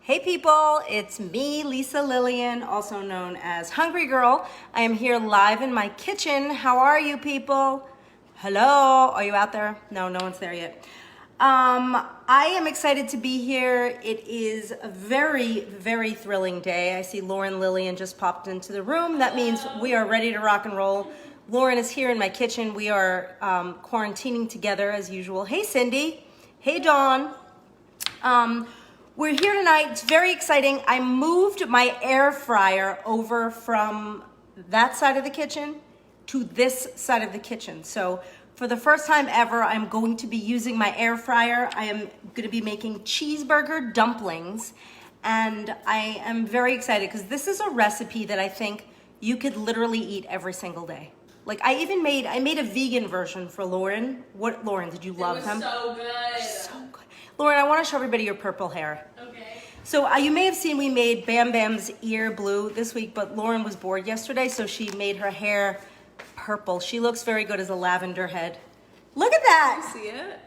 Hey people, it's me, Lisa Lillian, also known as Hungry Girl. I am here live in my kitchen. How are you people? Hello, are you out there? No one's there yet. I am excited to be here. It is a very, very thrilling day. I see Lauren Lillian just popped into the room. That means we are ready to rock and roll. Lauren is here in my kitchen. We are quarantining together as usual. Hey Cindy, hey Dawn. We're here tonight. It's very exciting. I moved my air fryer over from that side of the kitchen to this side of the kitchen. So for the first time ever, I'm going to be using my air fryer. I am going to be making cheeseburger dumplings. And I am very excited because this is a recipe that I think you could literally eat every single day. Like I made a vegan version for Lauren. What, Lauren, did you love them? So good. So good. Lauren, I want to show everybody your purple hair. Okay. So you may have seen we made Bam Bam's ear blue this week, but Lauren was bored yesterday, so she made her hair purple. She looks very good as a lavender head. Look at that. See it?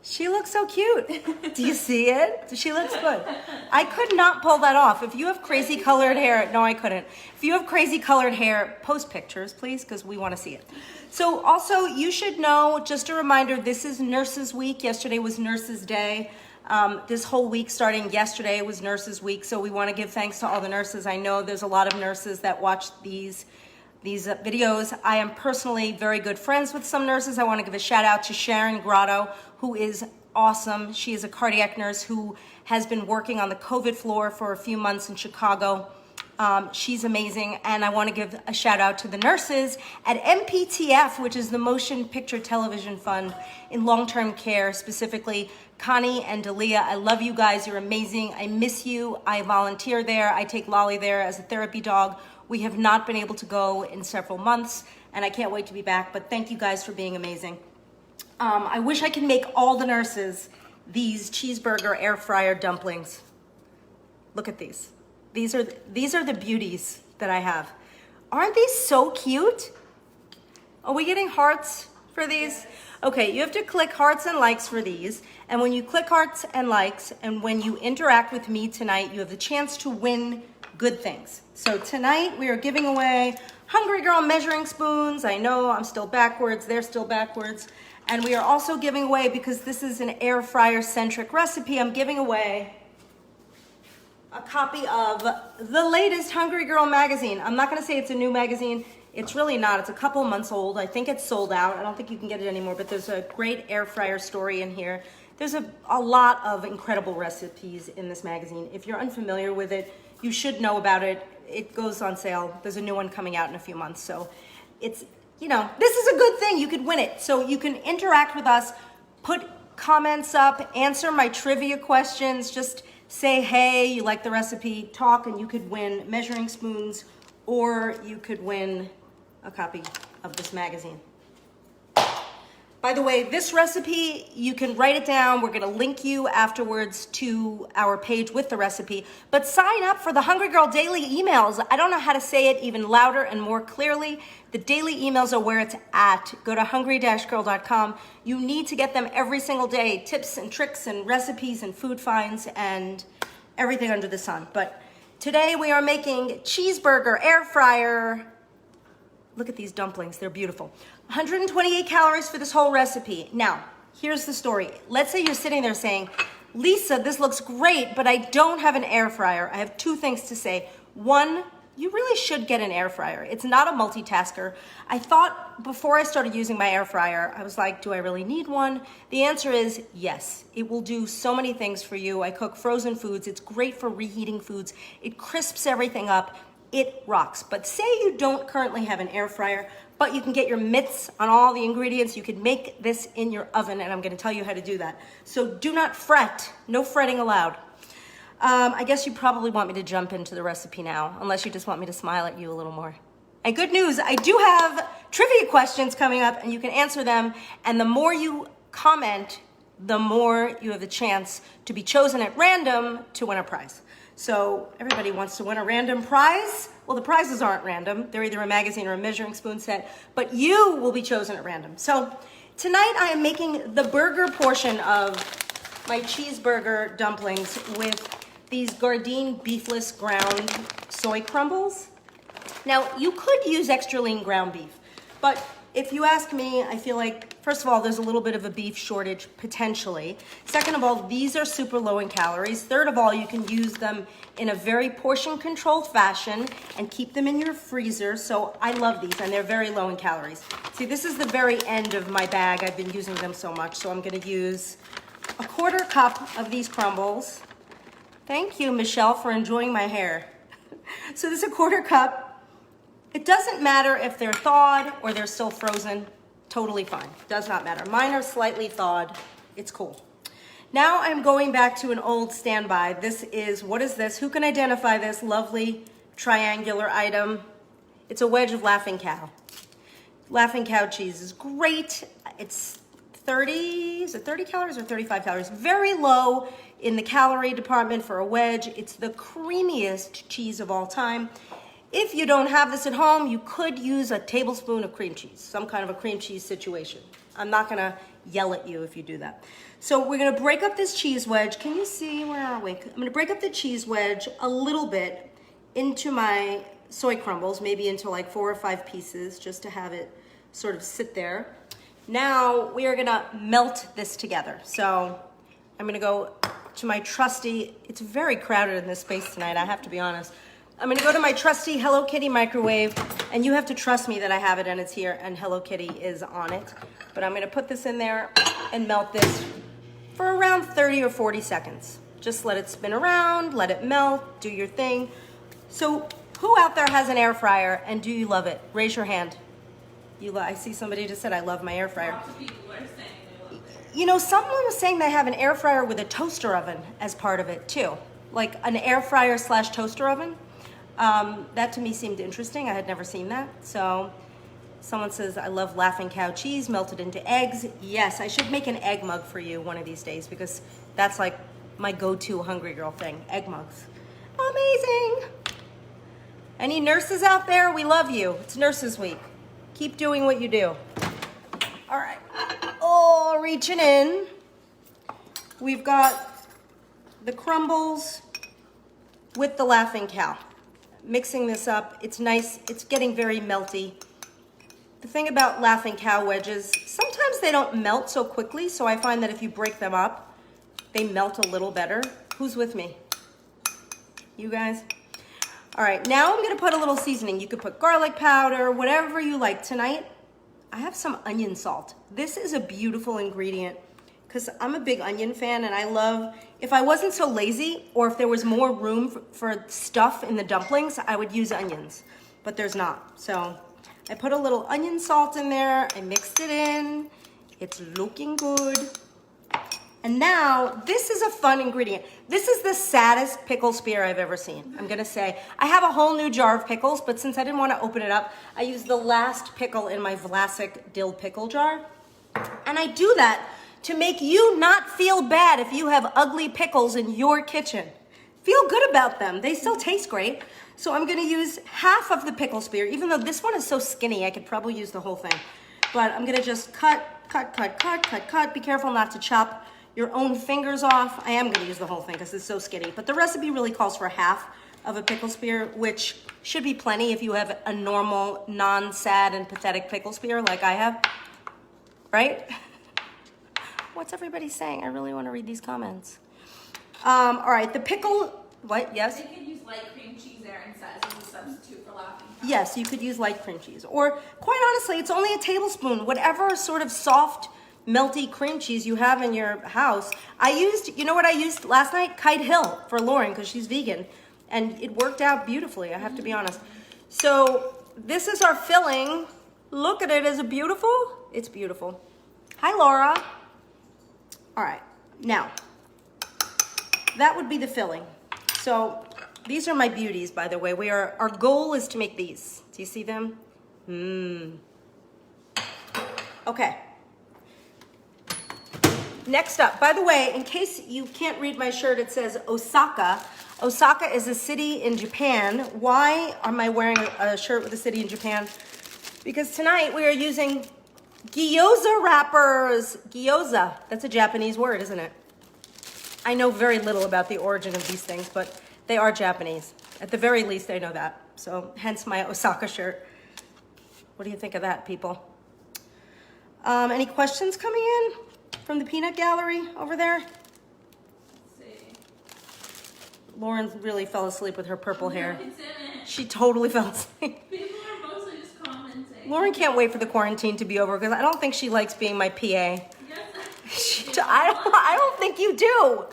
She looks so cute. Do you see it? She looks good. I could not pull that off. If you have crazy colored hair, no, I couldn't. If you have crazy colored hair, post pictures, please, because we want to see it. So also, you should know, just a reminder, this is Nurses Week. Yesterday was Nurses Day. This whole week starting yesterday was Nurses Week, so we want to give thanks to all the nurses. I know there's a lot of nurses that watch these videos. I am personally very good friends with some nurses. I want to give a shout out to Sharon Grotto, who is awesome. She is a cardiac nurse who has been working on the COVID floor for a few months in Chicago. She's amazing. And I want to give a shout out to the nurses at MPTF, which is the Motion Picture Television Fund in long-term care, specifically Connie and Dalia. I love you guys. You're amazing. I miss you. I volunteer there. I take Lolly there as a therapy dog. We have not been able to go in several months, and I can't wait to be back, but thank you guys for being amazing. I wish I could make all the nurses these cheeseburger air fryer dumplings. Look at these. These are the beauties that I have. Aren't these so cute? Are we getting hearts for these? Okay, you have to click hearts and likes for these. And when you click hearts and likes, and when you interact with me tonight, you have the chance to win good things. So tonight we are giving away Hungry Girl measuring spoons. I know I'm still backwards, they're still backwards. And we are also giving away, because this is an air fryer centric recipe, I'm giving away a copy of the latest Hungry Girl magazine. I'm not gonna say it's a new magazine. It's really not. It's a couple months old. I think it's sold out. I don't think you can get it anymore, but there's a great air fryer story in here. There's a lot of incredible recipes in this magazine. If you're unfamiliar with it, you should know about it. It goes on sale. There's a new one coming out in a few months. So it's, this is a good thing. You could win it. So you can interact with us, put comments up, answer my trivia questions, just say, hey, you like the recipe, talk, and you could win measuring spoons, or you could win a copy of this magazine. By the way, this recipe, you can write it down. We're gonna link you afterwards to our page with the recipe, but sign up for the Hungry Girl daily emails. I don't know how to say it even louder and more clearly. The daily emails are where it's at. Go to hungry-girl.com. You need to get them every single day. Tips and tricks and recipes and food finds and everything under the sun. But today we are making cheeseburger air fryer. Look at these dumplings, they're beautiful. 128 calories for this whole recipe. Now, here's the story. Let's say you're sitting there saying, Lisa, this looks great, but I don't have an air fryer. I have two things to say. One, you really should get an air fryer. It's not a multitasker. I thought before I started using my air fryer, I was like, do I really need one? The answer is yes. It will do so many things for you. I cook frozen foods. It's great for reheating foods. It crisps everything up. It rocks. But say you don't currently have an air fryer, but you can get your mitts on all the ingredients. You can make this in your oven, and I'm gonna tell you how to do that. So do not fret, no fretting allowed. I guess you probably want me to jump into the recipe now, unless you just want me to smile at you a little more. And good news, I do have trivia questions coming up, and you can answer them, and the more you comment, the more you have the chance to be chosen at random to win a prize. So everybody wants to win a random prize. Well, the prizes aren't random. They're either a magazine or a measuring spoon set, but you will be chosen at random. So tonight I am making the burger portion of my cheeseburger dumplings with these Gardein beefless ground soy crumbles. Now, you could use extra lean ground beef, but if you ask me, I feel like, first of all, there's a little bit of a beef shortage potentially. Second of all, these are super low in calories. Third of all, you can use them in a very portion controlled fashion and keep them in your freezer. So I love these and they're very low in calories. See, this is the very end of my bag. I've been using them so much. So I'm gonna use a 1/4 cup of these crumbles. Thank you, Michelle, for enjoying my hair. So this is a 1/4 cup. It doesn't matter if they're thawed or they're still frozen, totally fine. Does not matter. Mine are slightly thawed. It's cool. Now I'm going back to an old standby. This is, what is this? Who can identify this lovely triangular item? It's a wedge of Laughing Cow. Laughing Cow cheese is great. It's 30, is it 30 calories or 35 calories? Very low in the calorie department for a wedge. It's the creamiest cheese of all time. If you don't have this at home, you could use a tablespoon of cream cheese, some kind of a cream cheese situation. I'm not gonna yell at you if you do that. So we're gonna break up this cheese wedge. Can you see, where are we? I'm gonna break up the cheese wedge a little bit into my soy crumbles, maybe into like 4 or 5 pieces, just to have it sort of sit there. Now we are gonna melt this together. So I'm gonna go to my trusty, it's very crowded in this space tonight, I have to be honest. I'm gonna go to my trusty Hello Kitty microwave, and you have to trust me that I have it and it's here and Hello Kitty is on it. But I'm gonna put this in there and melt this for around 30 or 40 seconds. Just let it spin around, let it melt, do your thing. So who out there has an air fryer and do you love it? Raise your hand. I see somebody just said, I love my air fryer. Lots of people are saying they love it. You know, someone was saying they have an air fryer with a toaster oven as part of it too. Like an air fryer / toaster oven. That to me seemed interesting. I had never seen that. So someone says, I love Laughing Cow cheese melted into eggs. Yes, I should make an egg mug for you one of these days because that's like my go-to hungry girl thing, egg mugs. Amazing. Any nurses out there? We love you. It's Nurses Week. Keep doing what you do. All right. Oh, reaching in. We've got the crumbles with the Laughing Cow. Mixing this up, it's nice, it's getting very melty. The thing about Laughing Cow wedges, sometimes they don't melt so quickly, so I find that if you break them up, they melt a little better. Who's with me? You guys? All right, now I'm gonna put a little seasoning. You could put garlic powder, whatever you like. Tonight, I have some onion salt. This is a beautiful ingredient because I'm a big onion fan and I love, if I wasn't so lazy or if there was more room for stuff in the dumplings, I would use onions, but there's not. So I put a little onion salt in there, I mixed it in, it's looking good. And now, this is a fun ingredient. This is the saddest pickle spear I've ever seen, I'm gonna say. I have a whole new jar of pickles, but since I didn't wanna open it up, I used the last pickle in my Vlasic dill pickle jar. And I do that to make you not feel bad if you have ugly pickles in your kitchen. Feel good about them, they still taste great. So I'm gonna use half of the pickle spear, even though this one is so skinny, I could probably use the whole thing. But I'm gonna just cut. Be careful not to chop your own fingers off. I am gonna use the whole thing because it's so skinny, but the recipe really calls for half of a pickle spear, which should be plenty if you have a normal, non-sad and pathetic pickle spear like I have, right? What's everybody saying? I really want to read these comments. All right, the pickle, what, yes? They could use light cream cheese there instead as a substitute for Laughing Cow. Yes, you could use light cream cheese. Or, quite honestly, it's only a tablespoon. Whatever sort of soft, melty cream cheese you have in your house. I used, you know what I used last night? Kite Hill for Lauren, because she's vegan. And it worked out beautifully, I have to be honest. So, this is our filling. Look at it, is it beautiful? It's beautiful. Hi, Laura. All right, now, that would be the filling. So these are my beauties, by the way. Our goal is to make these. Do you see them? Okay. Next up, by the way, in case you can't read my shirt, it says Osaka. Osaka is a city in Japan. Why am I wearing a shirt with a city in Japan? Because tonight we are using gyoza wrappers. Gyoza, that's a Japanese word, isn't it? I know very little about the origin of these things, but they are Japanese. At the very least, I know that. So hence my Osaka shirt. What do you think of that, people? Any questions coming in from the peanut gallery over there? Let's see. Lauren really fell asleep with her purple hair. No, it didn't. She totally fell asleep. People are mostly just commenting. Lauren can't wait for the quarantine to be over because I don't think she likes being my PA. Yes. I don't think you do.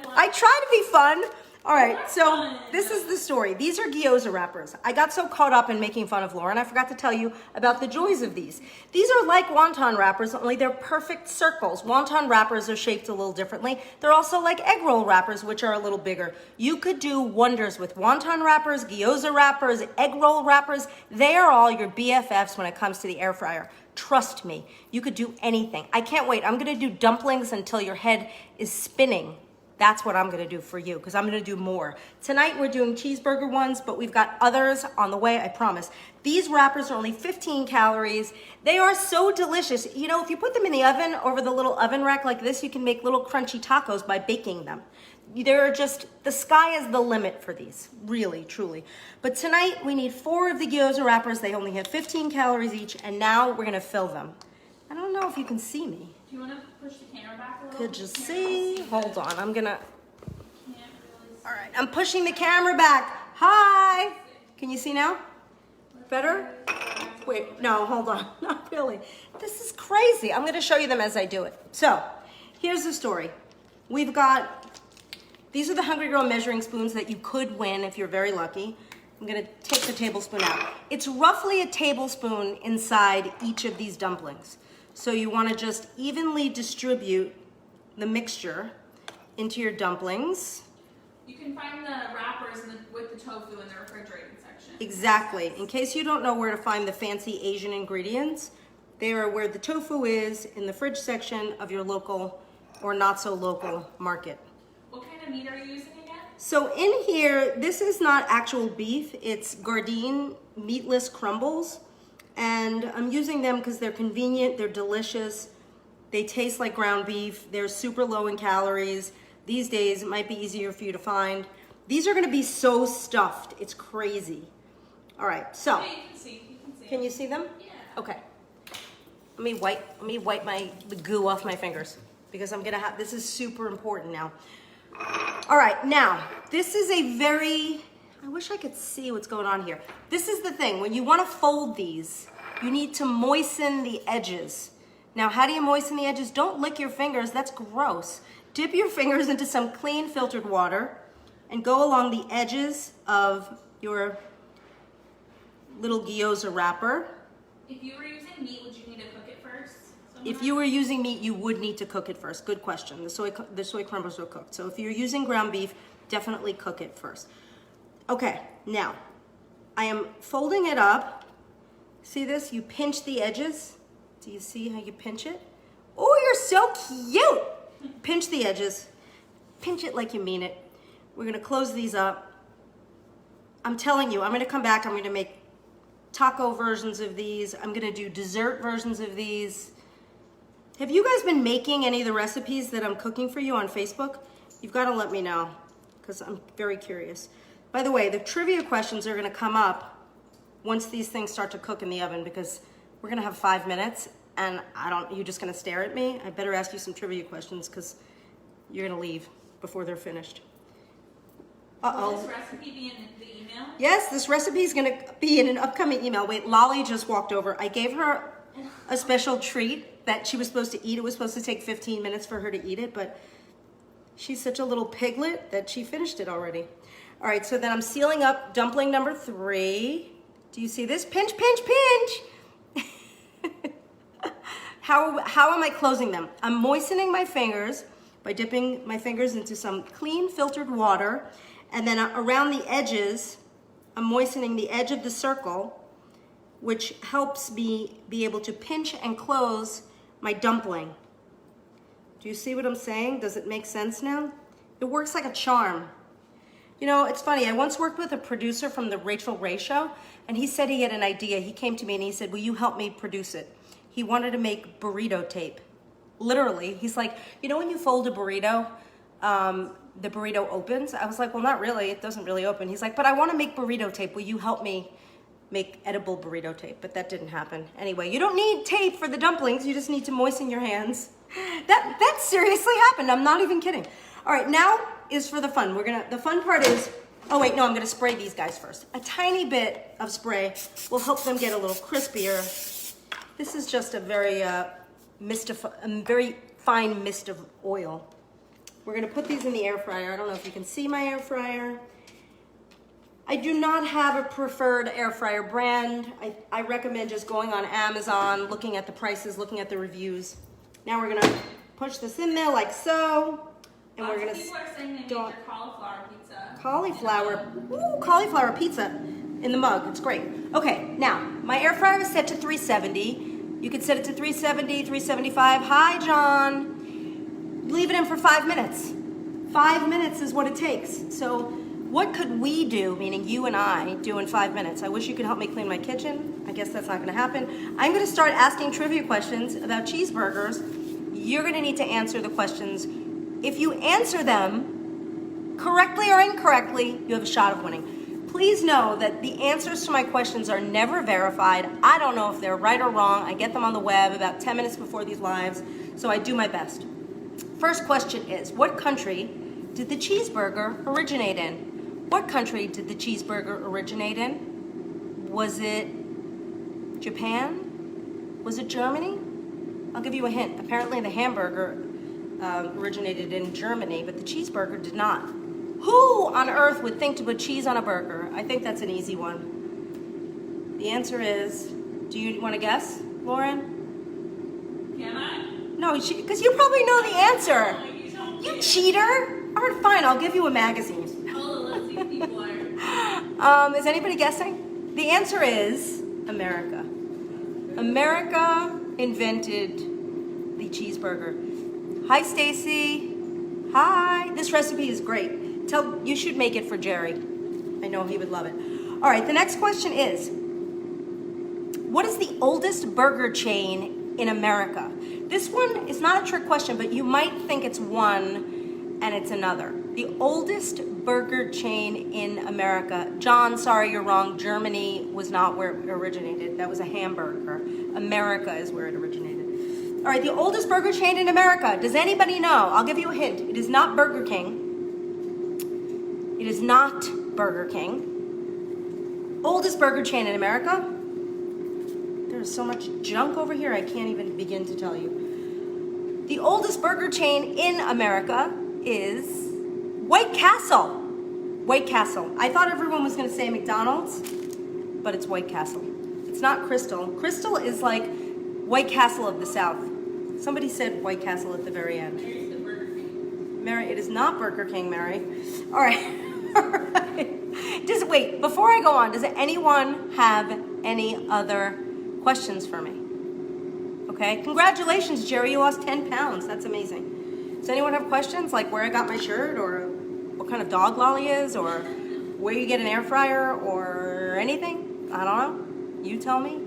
I try to be fun. All right, so this is the story. These are gyoza wrappers. I got so caught up in making fun of Lauren, I forgot to tell you about the joys of these. These are like wonton wrappers, only they're perfect circles. Wonton wrappers are shaped a little differently. They're also like egg roll wrappers, which are a little bigger. You could do wonders with wonton wrappers, gyoza wrappers, egg roll wrappers. They are all your BFFs when it comes to the air fryer. Trust me, you could do anything. I can't wait. I'm gonna do dumplings until your head is spinning. That's what I'm gonna do for you, because I'm gonna do more. Tonight we're doing cheeseburger ones, but we've got others on the way, I promise. These wrappers are only 15 calories. They are so delicious. You know, if you put them in the oven over the little oven rack like this, you can make little crunchy tacos by baking them. They're just, the sky is the limit for these, really, truly. But tonight we need 4 of the gyoza wrappers. They only have 15 calories each, and now we're gonna fill them. I don't know if you can see me. Do you want to push the camera back a little? Could you see? Hold on, I'm gonna, Can't really see. all right, I'm pushing the camera back. Hi, can you see now? Better? Wait, no, hold on, not really. This is crazy. I'm gonna show you them as I do it. So, here's the story. We've got, these are the Hungry Girl measuring spoons that you could win if you're very lucky. I'm gonna take the tablespoon out. It's roughly a tablespoon inside each of these dumplings. So you wanna just evenly distribute the mixture into your dumplings. You can find the wrappers with the tofu in the refrigerated section. Exactly. In case you don't know where to find the fancy Asian ingredients, they are where the tofu is in the fridge section of your local or not so local market. What kind of meat are you using again? So in here, this is not actual beef, it's Gardein meatless crumbles. And I'm using them because they're convenient, they're delicious, they taste like ground beef, they're super low in calories. These days, it might be easier for you to find. These are gonna be so stuffed, it's crazy. All right, so. Okay, you can see. Can you see them? Yeah. Okay. Let me wipe the goo off my fingers because I'm gonna have, this is super important now. All right, now, this is a very, I wish I could see what's going on here. This is the thing, when you wanna fold these, you need to moisten the edges. Now, how do you moisten the edges? Don't lick your fingers, that's gross. Dip your fingers into some clean filtered water and go along the edges of your little gyoza wrapper. If you were using meat, would you need to cook it first? If you were using meat, you would need to cook it first. Good question. The soy crumbles are cooked. So if you're using ground beef, definitely cook it first. Okay, now, I am folding it up. See this? You pinch the edges. Do you see how you pinch it? Oh, you're so cute! Pinch the edges. Pinch it like you mean it. We're gonna close these up. I'm telling you, I'm gonna come back, I'm gonna make taco versions of these. I'm gonna do dessert versions of these. Have you guys been making any of the recipes that I'm cooking for you on Facebook? You've gotta let me know, because I'm very curious. By the way, the trivia questions are gonna come up once these things start to cook in the oven, because we're gonna have 5 minutes, and you're just gonna stare at me. I better ask you some trivia questions, because you're gonna leave before they're finished. Uh-oh. Will this recipe be in the email? Yes, this recipe is gonna be in an upcoming email. Wait, Lolly just walked over. I gave her a special treat that she was supposed to eat. It was supposed to take 15 minutes for her to eat it, but she's such a little piglet that she finished it already. All right, so then I'm sealing up dumpling number 3. Do you see this? Pinch, pinch, pinch. How am I closing them? I'm moistening my fingers by dipping my fingers into some clean filtered water, and then around the edges, I'm moistening the edge of the circle, which helps me be able to pinch and close my dumpling. Do you see what I'm saying? Does it make sense now? It works like a charm. You know, it's funny, I once worked with a producer from the Rachel Ray Show, and he said he had an idea. He came to me and he said, will you help me produce it? He wanted to make burrito tape. Literally, he's like, you know when you fold a burrito the burrito opens. I was like, well, not really. It doesn't really open. He's like, but I want to make burrito tape. Will you help me make edible burrito tape? But that didn't happen. Anyway, you don't need tape for the dumplings. You just need to moisten your hands. That seriously happened. I'm not even kidding. All right, now is for the fun. The fun part is, oh wait, no, I'm gonna spray these guys first. A tiny bit of spray will help them get a little crispier. This is just a very very fine mist of oil. We're gonna put these in the air fryer. I don't know if you can see my air fryer. I do not have a preferred air fryer brand. I recommend just going on Amazon, looking at the prices, looking at the reviews. Now we're gonna push this in there like so. And we're gonna people are saying they made your cauliflower pizza. Cauliflower pizza in the mug. It's great. Okay, now my air fryer is set to 370. You could set it to 370, 375. Hi, John. Leave it in for 5 minutes. 5 minutes is what it takes. So what could we do, meaning you and I, do in 5 minutes? I wish you could help me clean my kitchen. I guess that's not gonna happen. I'm gonna start asking trivia questions about cheeseburgers. You're gonna need to answer the questions. If you answer them correctly or incorrectly, you have a shot of winning. Please know that the answers to my questions are never verified. I don't know if they're right or wrong. I get them on the web about 10 minutes before these lives, so I do my best. First question is, what country did the cheeseburger originate in? What country did the cheeseburger originate in? Was it Japan? Was it Germany? I'll give you a hint. Apparently the hamburger originated in Germany, but the cheeseburger did not. Who on earth would think to put cheese on a burger? I think that's an easy one. The answer is, do you want to guess, Lauren? Can I? No, because you probably know the answer. You cheater. All right, fine, I'll give you a magazine. Oh, let's see if people are. Is anybody guessing? The answer is America. America invented the cheeseburger. Hi, Stacy. Hi. This recipe is great. You should make it for Jerry. I know he would love it. All right, the next question is, what is the oldest burger chain in America? This one is not a trick question, but you might think it's one and it's another. The oldest burger chain in America. John, sorry, you're wrong. Germany was not where it originated. That was a hamburger. America is where it originated. All right, the oldest burger chain in America. Does anybody know? I'll give you a hint. It is not Burger King. It is not Burger King. Oldest burger chain in America. There's so much junk over here, I can't even begin to tell you. The oldest burger chain in America is White Castle. White Castle. I thought everyone was gonna say McDonald's, but it's White Castle. It's not Crystal. Crystal is like White Castle of the South. Somebody said White Castle at the very end. Mary's the Burger King. Mary, it is not Burger King, Mary. All right. All right. Wait, before I go on, does anyone have any other questions for me? Okay. Congratulations, Jerry. You lost 10 pounds. That's amazing. Does anyone have questions, like where I got my shirt, or what kind of dog Lolly is, or where you get an air fryer, or anything? I don't know. You tell me.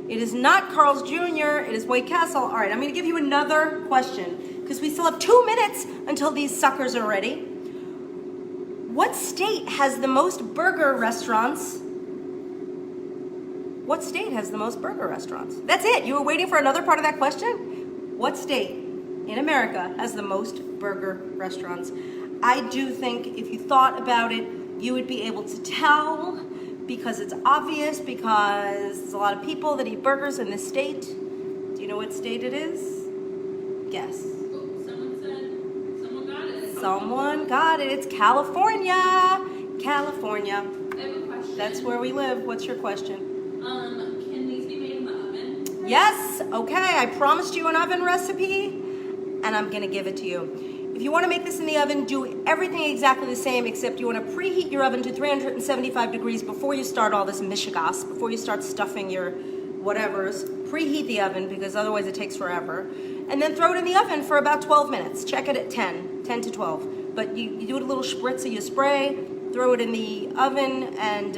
It is not Carl's Jr. It is White Castle. All right, I'm going to give you another question because we still have 2 minutes until these suckers are ready. What state has the most burger restaurants? What state has the most burger restaurants? That's it. You were waiting for another part of that question? What state in America has the most burger restaurants? I do think if you thought about it, you would be able to tell, because it's obvious, because there's a lot of people that eat burgers in this state. Do you know what state it is? Guess. Someone got it. Someone got it. It's California. California. I have a question. That's where we live. What's your question? Can these be made in the oven? Yes. Okay. I promised you an oven recipe, and I'm going to give it to you. If you want to make this in the oven, do everything exactly the same, except you want to preheat your oven to 375 degrees before you start all this mishigas, before you start stuffing your whatevers. Preheat the oven, because otherwise it takes forever. And then throw it in the oven for about 12 minutes. Check it at 10 to 12. But you do it a little spritz of your spray, throw it in the oven, and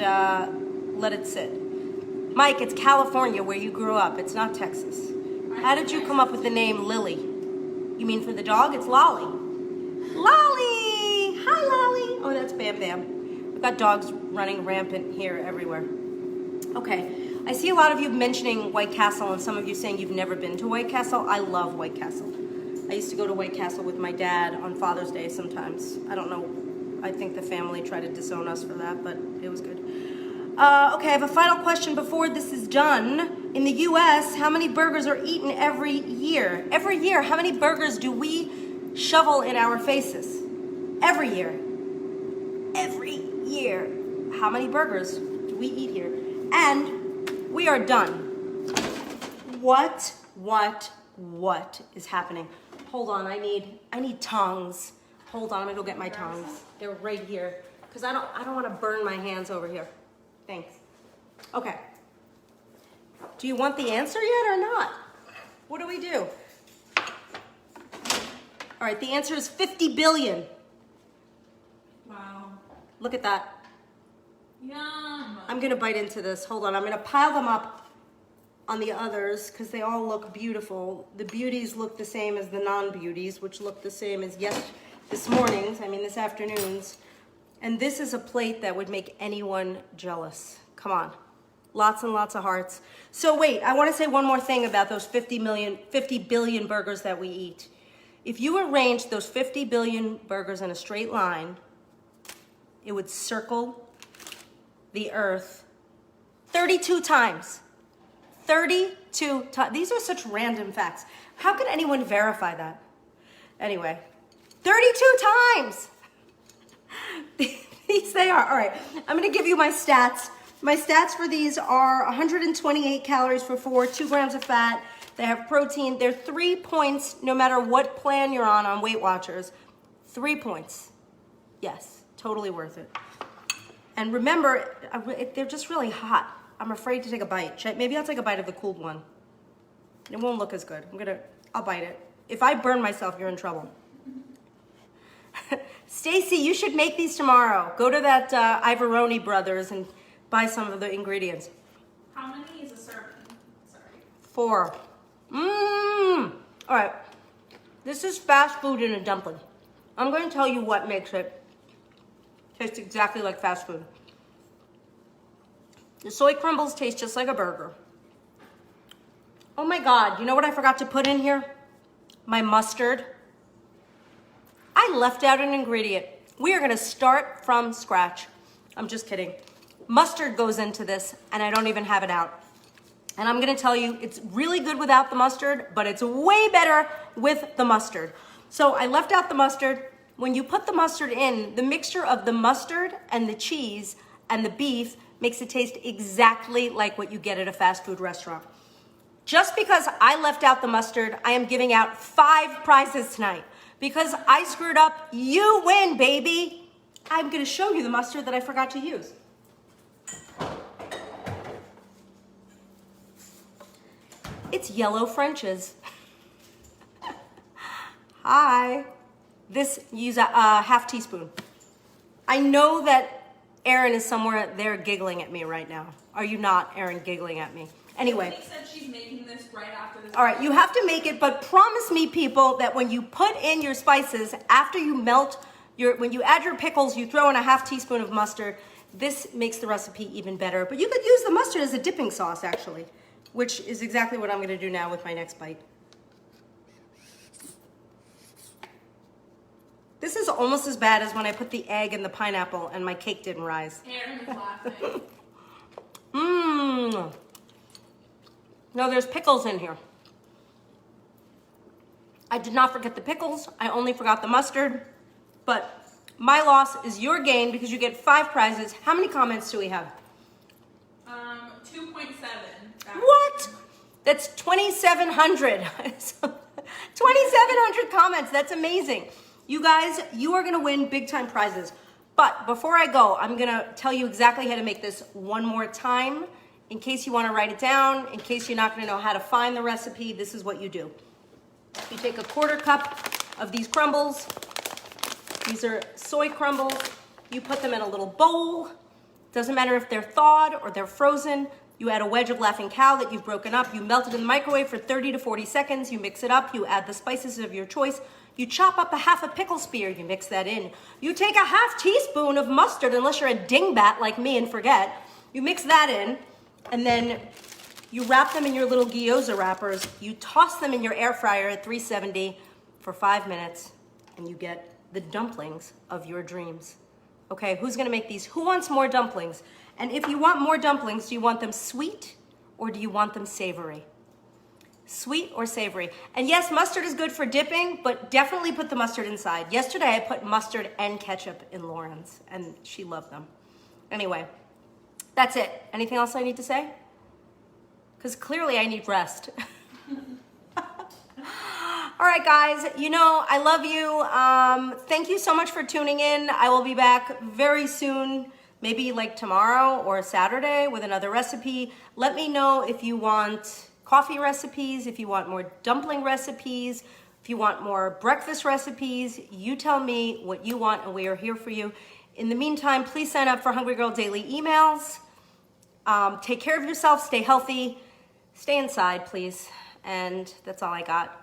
let it sit. Mike, it's California where you grew up. It's not Texas. How did you come up with the name Lily? You mean for the dog? It's Lolly. Lolly! Hi, Lolly. Oh, that's Bam Bam. We've got dogs running rampant here everywhere. Okay. I see a lot of you mentioning White Castle and some of you saying you've never been to White Castle. I love White Castle. I used to go to White Castle with my dad on Father's Day sometimes. I don't know. I think the family tried to disown us for that, but it was good. Okay, I have a final question before this is done. In the U.S., how many burgers are eaten every year? Every year, how many burgers do we shovel in our faces? Every year. Every year. How many burgers do we eat here? And we are done. What is happening? Hold on, I need tongs. Hold on, I'm gonna go get my tongs. They're right here. Because I don't want to burn my hands over here. Thanks. Okay. Do you want the answer yet or not? What do we do? All right, the answer is 50 billion. Wow. Look at that. Yum. I'm gonna bite into this. Hold on, I'm gonna pile them up on the others because they all look beautiful. The beauties look the same as the non-beauties, which look the same as this afternoon's. And this is a plate that would make anyone jealous. Come on. Lots and lots of hearts. So wait, I want to say one more thing about those 50 billion burgers that we eat. If you arrange those 50 billion burgers in a straight line, it would circle the earth 32 times. 32 times. These are such random facts. How can anyone verify that? Anyway, 32 times. These they are. All right, I'm going to give you my stats. My stats for these are 128 calories for 4, 2 grams of fat. They have protein. They're 3 points no matter what plan you're on Weight Watchers. 3 points. Yes, totally worth it. And remember, they're just really hot. I'm afraid to take a bite. Maybe I'll take a bite of the cooled one. It won't look as good. I'll bite it. If I burn myself, you're in trouble. Stacy, you should make these tomorrow. Go to that Ivoroni Brothers and buy some of the ingredients. How many is a serving? Sorry. 4. All right. This is fast food in a dumpling. I'm going to tell you what makes it taste exactly like fast food. The soy crumbles taste just like a burger. Oh my God, you know what I forgot to put in here? My mustard. I left out an ingredient. We are gonna start from scratch. I'm just kidding. Mustard goes into this and I don't even have it out. And I'm gonna tell you, it's really good without the mustard, but it's way better with the mustard. So I left out the mustard. When you put the mustard in, the mixture of the mustard and the cheese and the beef makes it taste exactly like what you get at a fast food restaurant. Just because I left out the mustard, I am giving out 5 prizes tonight. Because I screwed up, you win, baby. I'm gonna show you the mustard that I forgot to use. It's yellow French's. Hi. Use a half teaspoon. I know that Erin is somewhere there giggling at me right now. Are you not, Erin, giggling at me? Anyway. She said she's making this right after this. All right, you have to make it, but promise me, people, that when you put in your spices, after you when you add your pickles, you throw in a half teaspoon of mustard. This makes the recipe even better. But you could use the mustard as a dipping sauce, actually, which is exactly what I'm gonna do now with my next bite. This is almost as bad as when I put the egg and the pineapple and my cake didn't rise. Erin is laughing. Mmm. No, there's pickles in here. I did not forget the pickles. I only forgot the mustard. But my loss is your gain because you get 5 prizes. How many comments do we have? 2.7. What? That's 2,700. 2,700 comments. That's amazing. You guys, you are going to win big time prizes. But before I go, I'm going to tell you exactly how to make this one more time. In case you want to write it down, in case you're not going to know how to find the recipe, this is what you do. You take a 1/4 cup of these crumbles. These are soy crumbles. You put them in a little bowl. Doesn't matter if they're thawed or they're frozen. You add a wedge of Laughing Cow that you've broken up. You melt it in the microwave for 30 to 40 seconds. You mix it up. You add the spices of your choice. You chop up a half a pickle spear. You mix that in. You take a half teaspoon of mustard, unless you're a dingbat like me and forget. You mix that in, and then you wrap them in your little gyoza wrappers. You toss them in your air fryer at 370 for 5 minutes, and you get the dumplings of your dreams. Okay, who's gonna make these? Who wants more dumplings? And if you want more dumplings, do you want them sweet or do you want them savory? Sweet or savory? And yes, mustard is good for dipping, but definitely put the mustard inside. Yesterday I put mustard and ketchup in Lauren's, and she loved them. Anyway, that's it. Anything else I need to say? Because clearly I need rest. All right, guys, you know, I love you. Thank you so much for tuning in. I will be back very soon, maybe like tomorrow or Saturday with another recipe. Let me know if you want coffee recipes, if you want more dumpling recipes, if you want more breakfast recipes. You tell me what you want and we are here for you. In the meantime, please sign up for Hungry Girl Daily emails. Take care of yourself, stay healthy, stay inside, please. And that's all I got.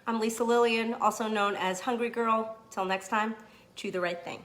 I'm Lisa Lillian, also known as Hungry Girl. Till next time, chew the right thing.